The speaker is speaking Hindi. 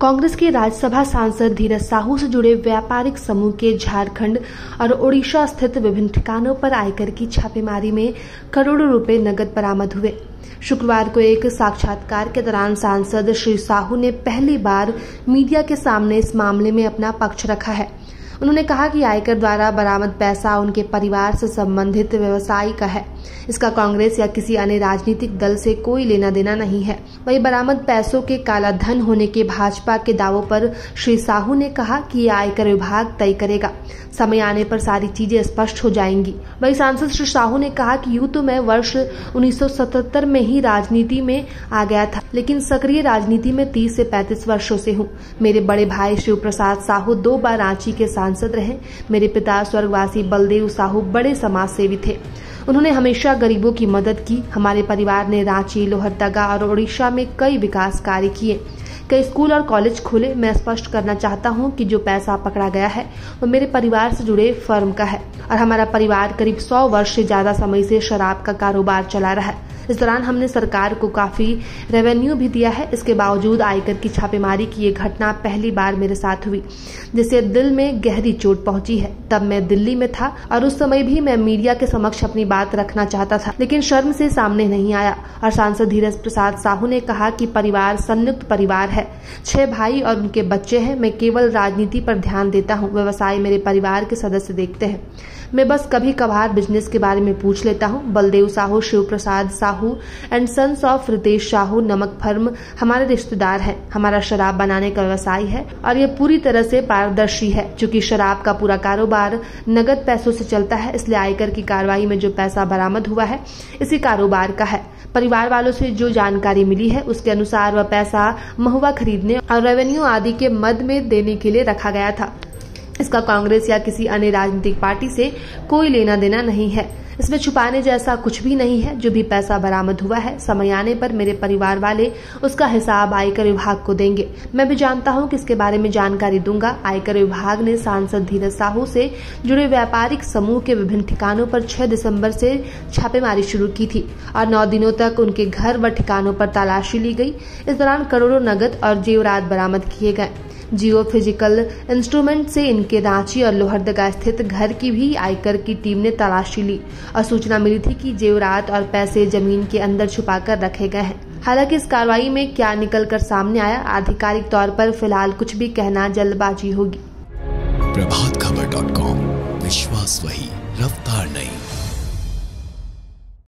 कांग्रेस के राज्यसभा सांसद धीरज साहू से जुड़े व्यापारिक समूह के झारखंड और ओडिशा स्थित विभिन्न ठिकानों पर आयकर की छापेमारी में करोड़ों रुपए नकद बरामद हुए। शुक्रवार को एक साक्षात्कार के दौरान सांसद श्री साहू ने पहली बार मीडिया के सामने इस मामले में अपना पक्ष रखा है। उन्होंने कहा कि आयकर द्वारा बरामद पैसा उनके परिवार से संबंधित व्यवसाय का है। इसका कांग्रेस या किसी अन्य राजनीतिक दल से कोई लेना देना नहीं है। वहीं बरामद पैसों के काला धन होने के भाजपा के दावों पर श्री साहू ने कहा कि ये आयकर विभाग तय करेगा, समय आने पर सारी चीजें स्पष्ट हो जाएंगी। वहीं सांसद श्री साहू ने कहा कि यूं तो मैं वर्ष 1977 में ही राजनीति में आ गया था, लेकिन सक्रिय राजनीति में 30 से 35 वर्षों से हूँ। मेरे बड़े भाई शिव प्रसाद साहू 2 बार रांची के सांसद रहे। मेरे पिता स्वर्गवासी बलदेव साहू बड़े समाज सेवी थे। उन्होंने हमेशा गरीबों की मदद की। हमारे परिवार ने रांची, लोहरदगा और ओडिशा में कई विकास कार्य किए, कई स्कूल और कॉलेज खोले। मैं स्पष्ट करना चाहता हूं कि जो पैसा पकड़ा गया है वो मेरे परिवार से जुड़े फर्म का है और हमारा परिवार करीब 100 वर्ष से ज्यादा समय से शराब का कारोबार चला रहा है। इस दौरान हमने सरकार को काफी रेवेन्यू भी दिया है। इसके बावजूद आयकर की छापेमारी की ये घटना पहली बार मेरे साथ हुई, जिससे दिल में गहरी चोट पहुंची है। तब मैं दिल्ली में था और उस समय भी मैं मीडिया के समक्ष अपनी बात रखना चाहता था, लेकिन शर्म से सामने नहीं आया। और सांसद धीरज प्रसाद साहू ने कहा कि परिवार संयुक्त परिवार है, 6 भाई और उनके बच्चे हैं। मैं केवल राजनीति पर ध्यान देता हूँ, व्यवसाय मेरे परिवार के सदस्य देखते हैं। मैं बस कभी कभार बिजनेस के बारे में पूछ लेता हूँ। Baldev Sahu, Shiv Prasad Sahu and sons of Ritesh Sahu नमक फर्म हमारे रिश्तेदार हैं। हमारा शराब बनाने का व्यवसाय है और ये पूरी तरह से पारदर्शी है। चूंकि शराब का पूरा कारोबार नगद पैसों से चलता है, इसलिए आयकर की कार्रवाई में जो पैसा बरामद हुआ है इसी कारोबार का है। परिवार वालों से जो जानकारी मिली है उसके अनुसार वह पैसा महुआ खरीदने और रेवेन्यू आदि के मद में देने के लिए रखा गया था। इसका कांग्रेस या किसी अन्य राजनीतिक पार्टी से कोई लेना देना नहीं है। इसमें छुपाने जैसा कुछ भी नहीं है। जो भी पैसा बरामद हुआ है, समय आने पर मेरे परिवार वाले उसका हिसाब आयकर विभाग को देंगे। मैं भी जानता हूं कि इसके बारे में जानकारी दूंगा। आयकर विभाग ने सांसद धीरज साहू से जुड़े व्यापारिक समूह के विभिन्न ठिकानों पर 6 दिसंबर से छापेमारी शुरू की थी और 9 दिनों तक उनके घर व ठिकानों पर तलाशी ली गई। इस दौरान करोड़ों नगद और जेवरात बरामद किए गए। जियो फिजिकल इंस्ट्रूमेंट से इनके रांची और लोहरदगा स्थित घर की भी आयकर की टीम ने तलाशी ली और सूचना मिली थी कि जेवरात और पैसे जमीन के अंदर छुपाकर रखे गए हैं। हालांकि इस कार्रवाई में क्या निकलकर सामने आया, आधिकारिक तौर पर फिलहाल कुछ भी कहना जल्दबाजी होगी। प्रभातखबर.com, विश्वास वही, रफ्तार नहीं।